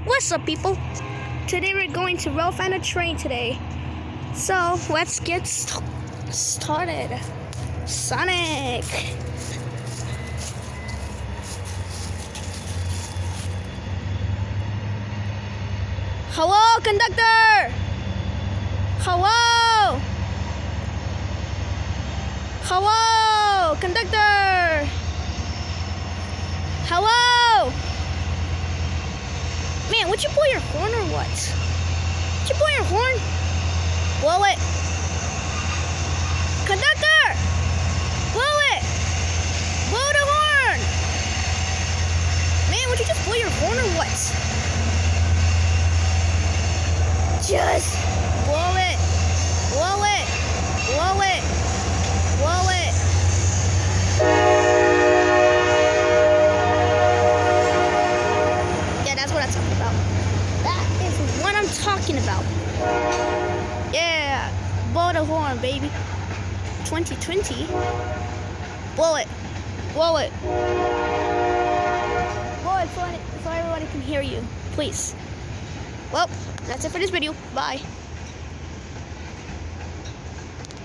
What's up, people? Today we're going to roll find a train today. So let's get started. Sonic. Hello, conductor. Hello. Hello, conductor. Hello. Man, would you blow your horn or what? Would you blow your horn? Blow it. Conductor! Blow it! Blow the horn! Man, would you just blow your horn or what? Just blow it. Blow it. Blow it. Blow it. Yeah, that's what I'm talking about. That is what I'm talking about. Yeah, blow the horn, baby. 2020. Blow it. Blow it. Blow it so everybody can hear you. Please. Well, that's it for this video. Bye.